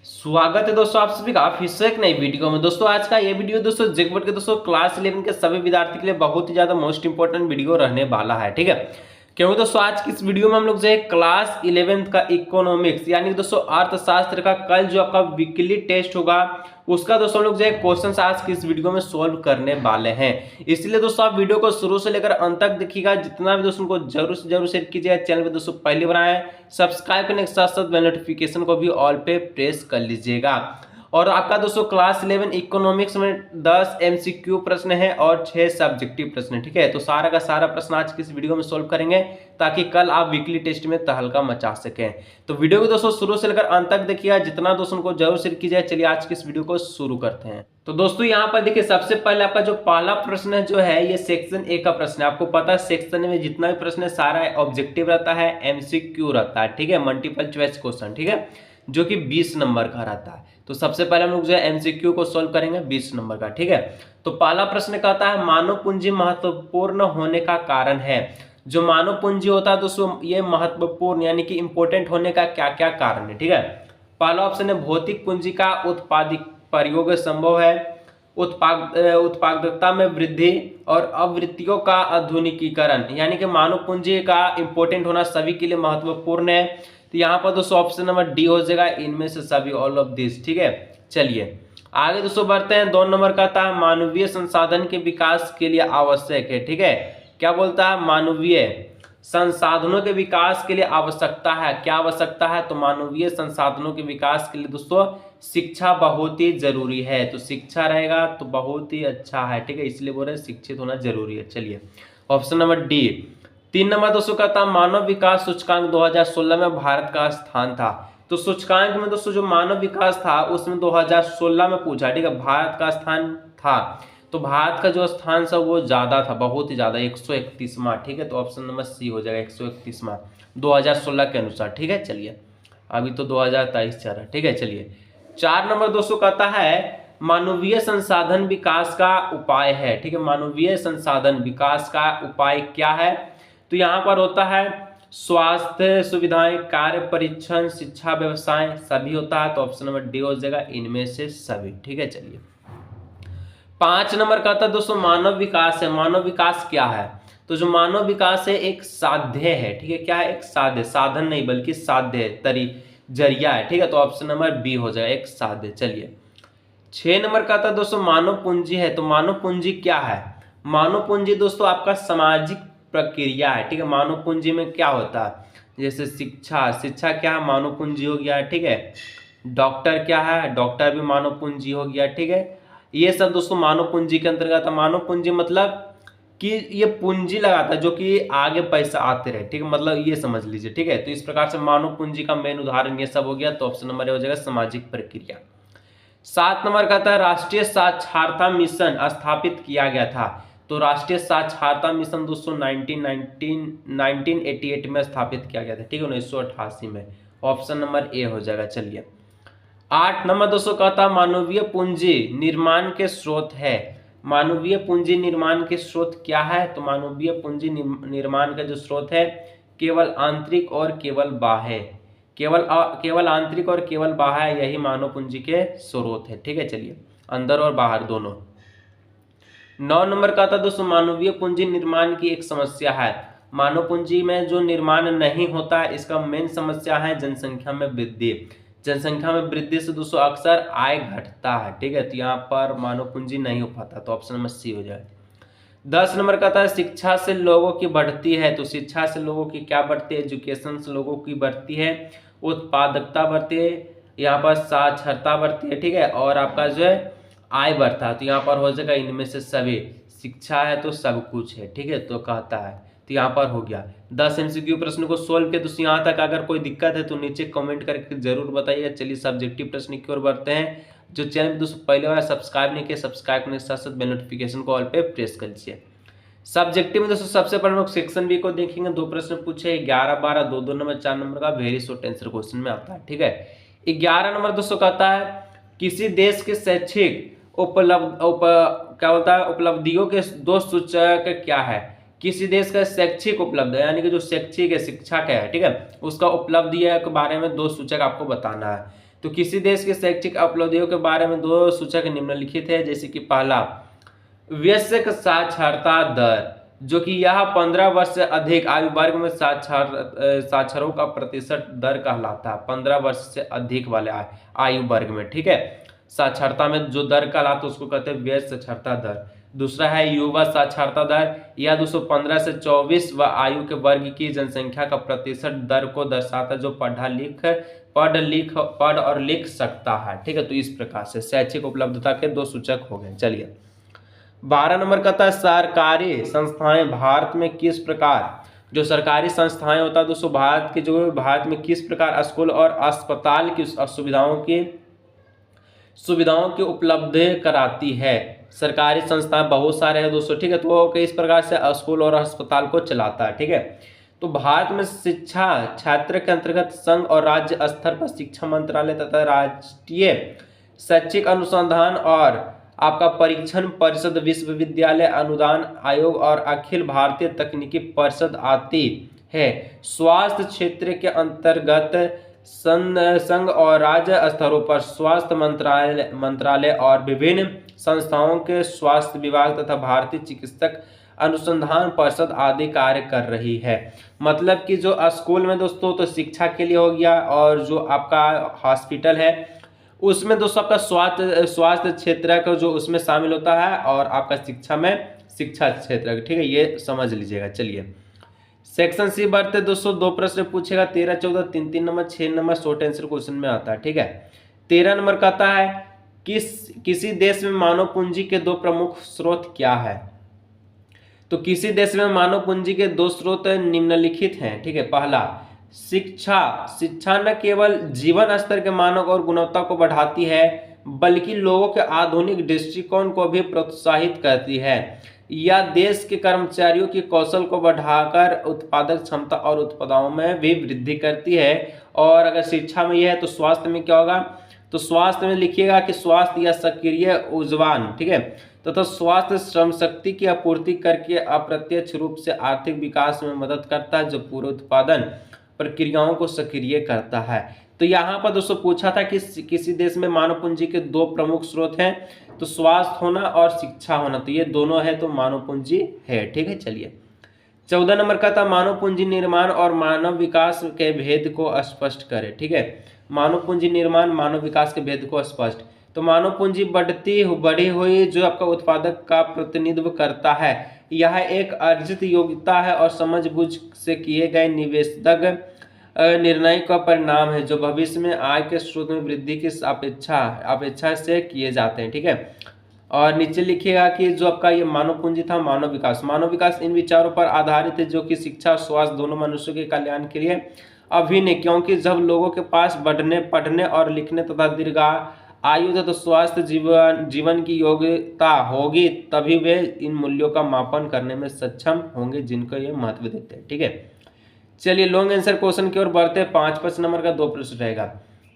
स्वागत है दोस्तों आप सभी का फिर से एक नई वीडियो में। दोस्तों आज का ये वीडियो दोस्तों जेकबोर्ड के दोस्तों क्लास 11 के सभी विद्यार्थी के लिए बहुत ही ज्यादा मोस्ट इंपॉर्टेंट वीडियो रहने वाला है। ठीक है, क्योंकि दोस्तों आज की इस वीडियो में हम लोग जो है क्लास 11 का इकोनॉमिक्स यानी दोस्तों अर्थशास्त्र का कल जो आपका वीकली टेस्ट होगा उसका दोस्तों हम लोग जो है क्वेश्चन आज की इस वीडियो में सोल्व करने वाले हैं। इसलिए दोस्तों आप वीडियो को शुरू से लेकर अंत तक देखिएगा। जितना भी दोस्तों को जरूर से जरूर शेयर कीजिएगा। चैनल पे दोस्तों पहली बार आए सब्सक्राइब करने के साथ साथ बेल नोटिफिकेशन को भी ऑल पे प्रेस कर लीजिएगा। और आपका दोस्तों क्लास 11 इकोनॉमिक्स में 10 एमसीक्यू प्रश्न है और 6 सब्जेक्टिव प्रश्न। ठीक है, तो सारा का सारा प्रश्न आज की इस वीडियो में सोल्व करेंगे ताकि कल आप वीकली टेस्ट में तहलका मचा सकें। तो वीडियो को दोस्तों शुरू से लेकर अंत तक देखिएगा। जितना दोस्तों को जरूर शेयर कीजिए। चलिए आज की इस वीडियो को शुरू करते हैं। तो दोस्तों यहाँ पर देखिए सबसे पहले आपका जो पहला प्रश्न जो है ये सेक्शन ए का प्रश्न है। आपको पता है सेक्शन में जितना भी प्रश्न है सारा ऑब्जेक्टिव रहता है, एमसीक्यू रहता है। ठीक है, मल्टीपल चॉइस क्वेश्चन। ठीक है, जो कि 20 नंबर का रहता है। तो सबसे पहले हम लोग जो है एमसीक्यू को सॉल्व करेंगे 20 नंबर का। ठीक है, तो पहला प्रश्न कहता है मानव पूंजी महत्वपूर्ण होने का कारण है। जो मानव पूंजी होता है दोस्तों ये महत्वपूर्ण यानी कि इंपॉर्टेंट होने का क्या क्या कारण है। ठीक है, पहला ऑप्शन है भौतिक पूंजी का उत्पादिक प्रयोग संभव है, उत्पादकता में वृद्धि और आवृत्तियों का आधुनिकीकरण यानी कि मानव पूंजी का इंपॉर्टेंट होना सभी के लिए महत्वपूर्ण है। तो यहाँ पर दोस्तों ऑप्शन नंबर डी हो जाएगा, इनमें से सभी, ऑल ऑफ दिस। ठीक है, चलिए आगे दोस्तों बढ़ते हैं। 2 नंबर का था मानवीय संसाधन के विकास के लिए आवश्यक है। ठीक है, क्या बोलता है, मानवीय संसाधनों के विकास के लिए आवश्यकता है। क्या आवश्यकता है, तो मानवीय संसाधनों के विकास के लिए दोस्तों शिक्षा बहुत ही जरूरी है। तो शिक्षा रहेगा तो बहुत ही अच्छा है। ठीक है, इसलिए बोल रहे शिक्षित होना जरूरी है। चलिए ऑप्शन नंबर डी। 3 नंबर दोस्तों का था मानव विकास सूचकांक 2016 में भारत का स्थान था। तो सूचकांक में दोस्तों जो मानव विकास था उसमें 2016 में पूछा। ठीक है, भारत का स्थान था तो भारत का जो स्थान था वो ज्यादा था, बहुत ही ज्यादा, 131वां। ठीक है, तो ऑप्शन नंबर सी हो जाएगा 131वां 2016 के अनुसार। ठीक है, चलिए अभी तो 2023 चल रहा है। ठीक है, चलिए 4 नंबर दोस्तों कहता है मानवीय संसाधन विकास का उपाय है। ठीक है, मानवीय संसाधन विकास का उपाय क्या है, तो यहाँ पर होता है स्वास्थ्य सुविधाएं, कार्य परीक्षण, शिक्षा, व्यवसाय, सभी होता है। तो ऑप्शन नंबर डी हो जाएगा, इनमें से सभी। ठीक है, चलिए 5 नंबर का था दोस्तों मानव विकास है। मानव विकास क्या है, तो जो मानव विकास है एक साध्य है। ठीक है, क्या है, एक साध्य, साधन नहीं बल्कि साध्य जरिया है। ठीक है, तो ऑप्शन नंबर बी हो जाएगा, एक साध्य। चलिए 6 नंबर का था दोस्तों मानव पूंजी है। तो मानव पूंजी क्या है, मानव पूंजी दोस्तों आपका सामाजिक प्रक्रिया है। ठीक है, मानव पूंजी में क्या होता है, जैसे शिक्षा, शिक्षा क्या है, मानव पूंजी हो गया। ठीक है, डॉक्टर क्या है, डॉक्टर भी मानव पूंजी हो गया। ठीक है, ये सब दोस्तों मानव पूंजी के अंतर्गत है। मानव पूंजी मतलब कि ये पूंजी लगाता है जो कि आगे पैसा आते रहे। ठीक है, मतलब ये समझ लीजिए। ठीक है, तो इस प्रकार से मानव पूंजी का मेन उदाहरण ये सब हो गया। तो ऑप्शन नंबर ए हो जाएगा सामाजिक प्रक्रिया। 7 नंबर का था राष्ट्रीय साक्षरता मिशन स्थापित किया गया था। तो राष्ट्रीय साक्षरता मिशन दोस्तों 1988 में स्थापित किया गया था। ठीक है, 1988 में। ऑप्शन नंबर ए हो जाएगा। चलिए 8 नंबर दोस्तों का था मानवीय पूंजी निर्माण के स्रोत है। मानवीय पूंजी निर्माण के स्रोत क्या है, तो मानवीय पूंजी निर्माण का जो स्रोत है केवल आंतरिक और केवल बाह्य, केवल आंतरिक और केवल बाह्य, यही मानव पूंजी के स्रोत है। ठीक है, चलिए अंदर और बाहर दोनों। 9 नंबर का था दोस्तों मानवीय पूंजी निर्माण की एक समस्या है। मानव पूंजी में जो निर्माण नहीं होता है इसका मेन समस्या है जनसंख्या में वृद्धि। जनसंख्या में वृद्धि से दोस्तों अक्सर आय घटता है। ठीक है, तो यहाँ पर मानव पूंजी नहीं हो पाता। तो ऑप्शन नंबर सी हो जाए। 10 नंबर का था शिक्षा से लोगों की बढ़ती है। तो शिक्षा से लोगों की क्या बढ़ती है, एजुकेशन से लोगों की बढ़ती है, उत्पादकता बढ़ती है, यहाँ पर साक्षरता बढ़ती है। ठीक है, और आपका जो है आय बढ़ता है। तो यहाँ पर हो जाएगा इनमें से सभी, शिक्षा है तो सब कुछ है। ठीक है, तो कहता है, तो यहाँ पर हो गया 10 एमसीक्यू प्रश्न को सोल्व किया। दोस्तों यहाँ तक अगर कोई दिक्कत है तो नीचे कमेंट करके जरूर बताइए। चलिए सब्जेक्टिव प्रश्न की ओर बढ़ते हैं। जो चैनल पे दोस्तों पहले बार सब्सक्राइब नहीं किया, सब्सक्राइब करने के साथ साथ बेल नोटिफिकेशन को ऑल पे प्रेस कर लीजिए। सब्जेक्टिव में दोस्तों सबसे पहले हम लोग सेक्शन बी को देखेंगे। 2 प्रश्न पूछे, 11, 12, 2 नंबर, 4 नंबर का वेरी शॉर्ट आंसर क्वेश्चन में आता है। ठीक है, 11 नंबर दोस्तों कहता है किसी देश के शैक्षिक क्या बोलता है उपलब्धियों के 2 सूचक क्या है। किसी देश का शैक्षिक उपलब्ध यानी कि जो शैक्षिक है, शिक्षा क्या है, ठीक है, उसका उपलब्धि के बारे में 2 सूचक आपको बताना है। तो किसी देश की शैक्षिक उपलब्धियों के बारे में दो सूचक निम्नलिखित है, जैसे कि पहला वयस्क साक्षरता दर, जो कि यह 15 वर्ष से अधिक आयु वर्ग में साक्षरों का प्रतिशत दर कहलाता है। 15 वर्ष से अधिक वाले आयु वर्ग में, ठीक है, साक्षरता में जो दर कहलाता है उसको कहते हैं वयस्क साक्षरता दर। दूसरा है युवा साक्षरता दर, यह 215 से 24 व आयु के वर्ग की जनसंख्या का प्रतिशत दर को दर्शाता है, जो पढ़ और लिख सकता है, ठीक है। तो इस प्रकार से शैक्षिक उपलब्धता के दो सूचक हो गए। चलिए 12 नंबर का था सरकारी संस्थाएं भारत में किस प्रकार, जो सरकारी संस्थाएं होता है दोस्तों भारत में किस प्रकार स्कूल और अस्पताल की सुविधाओं की उपलब्ध कराती है। सरकारी संस्थाएं बहुत सारे हैं दोस्तों, ठीक है, तो वो किस प्रकार से स्कूल और अस्पताल को चलाता है, ठीक है। तो भारत में शिक्षा क्षेत्र के अंतर्गत संघ और राज्य स्तर पर शिक्षा मंत्रालय तथा राष्ट्रीय शैक्षिक अनुसंधान और आपका परीक्षण परिषद, विश्वविद्यालय अनुदान आयोग और अखिल भारतीय तकनीकी परिषद आती है। स्वास्थ्य क्षेत्र के अंतर्गत संघ और राज्य स्तरों पर स्वास्थ्य मंत्रालय और विभिन्न संस्थाओं के स्वास्थ्य विभाग तथा भारतीय चिकित्सक अनुसंधान परिषद आदि कार्य कर रही है। मतलब कि जो स्कूल में दोस्तों तो शिक्षा के लिए हो गया, और जो आपका हॉस्पिटल है उसमें दोस्तों आपका स्वास्थ्य क्षेत्र का जो उसमें शामिल होता है, और आपका शिक्षा में शिक्षा क्षेत्र, ठीक है, ये समझ लीजिएगा। चलिए सेक्शन सी बढ़ते दोस्तों, दो प्रश्न पूछेगा 13, 14, 3 number, 6 number short answer question में आता है, ठीक है। 13 नंबर कहता है किसी देश में मानव पूंजी के दो प्रमुख स्रोत क्या है। तो किसी देश में मानव पूंजी के दो स्रोत निम्नलिखित हैं, ठीक है। पहला शिक्षा न केवल जीवन स्तर के मानक और गुणवत्ता को बढ़ाती है, बल्कि लोगों के आधुनिक दृष्टिकोण को भी प्रोत्साहित करती है। यह देश के कर्मचारियों की कौशल को बढ़ाकर उत्पादक क्षमता और उत्पादों में भी वृद्धि करती है। और अगर शिक्षा में यह है तो स्वास्थ्य में क्या होगा, तो स्वास्थ्य में लिखिएगा कि स्वास्थ्य या सक्रिय ऊर्जावान, ठीक है, तथा स्वास्थ्य श्रम शक्ति की आपूर्ति करके अप्रत्यक्ष रूप से आर्थिक विकास में मदद करता है, जो पूरे उत्पादन प्रक्रियाओं को सक्रिय करता है। तो यहाँ पर दोस्तों पूछा था कि किसी देश में मानव पूंजी के दो प्रमुख स्रोत हैं, तो स्वास्थ्य होना और शिक्षा होना, तो ये दोनों है तो मानव पूंजी है, ठीक है। चलिए 14 नंबर का था मानव पूंजी निर्माण और मानव विकास के भेद को स्पष्ट करें, ठीक है। मानव पूंजी निर्माण मानव विकास के भेद को स्पष्ट, तो मानव पूंजी बढ़ी हुई जो आपका उत्पादक का प्रतिनिधित्व करता है। यह एक अर्जित योग्यता है और समझबूझ से किए गए निवेशक निर्णय का परिणाम है, जो भविष्य में आय के स्रोत में वृद्धि की अपेक्षा से किए जाते हैं, ठीक है। और नीचे लिखिएगा कि जो आपका ये मानव पूंजी था मानव विकास इन विचारों पर आधारित है, जो कि शिक्षा और स्वास्थ्य दोनों मनुष्यों के कल्याण के लिए अभिन्न, क्योंकि जब लोगों के पास पढ़ने और लिखने तथा दीर्घ आयु तथा स्वास्थ्य जीवन की योग्यता होगी, तभी वे इन मूल्यों का मापन करने में सक्षम होंगे जिनको ये महत्व देते हैं, ठीक है। चलिए लॉन्ग आंसर क्वेश्चन की ओर बढ़ते हैं। 5 नंबर का दो प्रश्न रहेगा।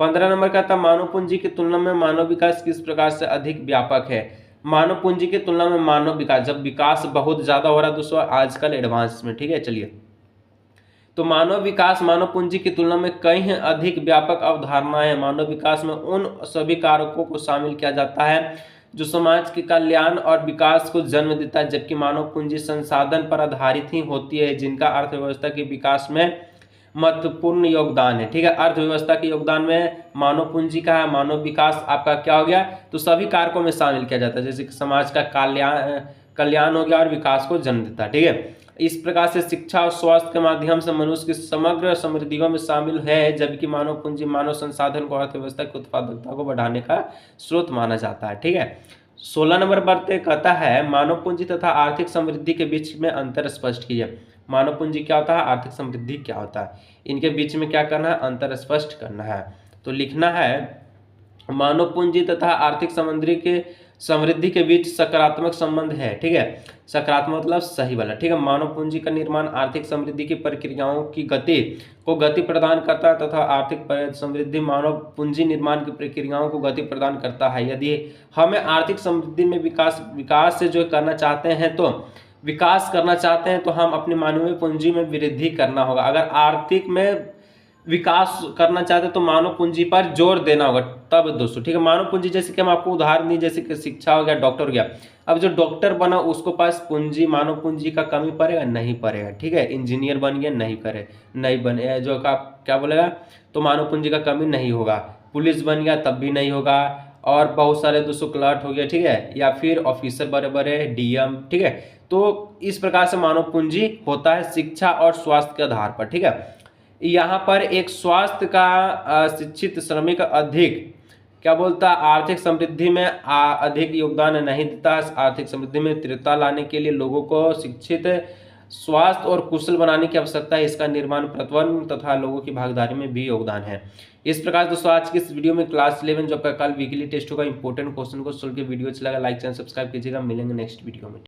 15 नंबर का था मानव पूंजी की तुलना में मानव विकास किस प्रकार से अधिक व्यापक है। मानव पूंजी की तुलना में मानव विकास, जब विकास बहुत ज्यादा हो रहा है दोस्तों आजकल एडवांस में, ठीक है। चलिए तो मानव विकास मानव पूंजी की तुलना में कई अधिक व्यापक अवधारणा है। मानव विकास में उन सभी कारकों को शामिल किया जाता है जो समाज के कल्याण और विकास को जन्म देता है, जबकि मानव पूंजी संसाधन पर आधारित ही होती है, जिनका अर्थव्यवस्था के विकास में महत्वपूर्ण योगदान है, ठीक है। अर्थव्यवस्था के योगदान में मानव पूंजी का है, मानव विकास आपका क्या हो गया, तो सभी कारकों में शामिल किया जाता है, जैसे कि समाज का कल्याण हो गया और विकास को जन्म देता है, ठीक है। इस प्रकार से शिक्षा और स्वास्थ्य के माध्यम से मनुष्य की समग्र समृद्धियों में शामिल है, जबकि मानव पूंजी मानव संसाधन को अर्थव्यवस्था की उत्पादकता को बढ़ाने का स्रोत माना जाता है, ठीक है। 16 नंबर पर कहता है मानव पूंजी तथा आर्थिक समृद्धि के बीच में अंतर स्पष्ट कीजिए। मानव पूंजी क्या होता है, आर्थिक समृद्धि क्या होता है, इनके बीच में क्या करना है, अंतर स्पष्ट करना है। तो लिखना है मानव पूंजी तथा आर्थिक समृद्धि के बीच सकारात्मक संबंध है, ठीक है। सकारात्मक मतलब सही वाला, ठीक है। मानव पूंजी का निर्माण आर्थिक समृद्धि की प्रक्रियाओं की गति प्रदान करता है तथा आर्थिक समृद्धि मानव पूंजी निर्माण की प्रक्रियाओं को गति प्रदान करता है। यदि हमें आर्थिक समृद्धि में विकास से जो करना चाहते हैं तो विकास करना चाहते हैं तो हम अपनी मानवीय पूंजी में वृद्धि करना होगा। अगर आर्थिक में विकास करना चाहते हैं तो मानव पूंजी पर जोर देना होगा तब दोस्तों, ठीक है। मानव पूंजी जैसे कि हम आपको उदाहरण दी, जैसे कि शिक्षा हो गया, डॉक्टर हो गया। अब जो डॉक्टर बना उसको पास पूंजी, मानव पूंजी का कमी पड़ेगा, नहीं पड़ेगा, ठीक है। इंजीनियर बन गया, नहीं बने जो का क्या बोलेगा, तो मानव पूंजी का कमी नहीं होगा। पुलिस बन गया तब भी नहीं होगा। और बहुत सारे दोस्तों क्लर्क हो गया, ठीक है, या फिर ऑफिसर बड़े बड़े डीएम, ठीक है। तो इस प्रकार से मानव पूंजी होता है शिक्षा और स्वास्थ्य के आधार पर, ठीक है। यहाँ पर एक स्वास्थ्य का शिक्षित श्रमिक अधिक क्या बोलता है, आर्थिक समृद्धि में अधिक योगदान नहीं देता। आर्थिक समृद्धि में तीव्रता लाने के लिए लोगों को शिक्षित, स्वास्थ्य और कुशल बनाने की आवश्यकता है। इसका निर्माण प्रतिबंध तथा लोगों की भागीदारी में भी योगदान है। इस प्रकार दोस्तों आज की इस वीडियो में क्लास 11 जो आपका कल वीकली टेस्ट होगा इंपॉर्टेंट क्वेश्चन को सोल्व के वीडियो अच्छा लगा लाइक चैनल सब्सक्राइब कीजिएगा। मिलेंगे नेक्स्ट वीडियो में।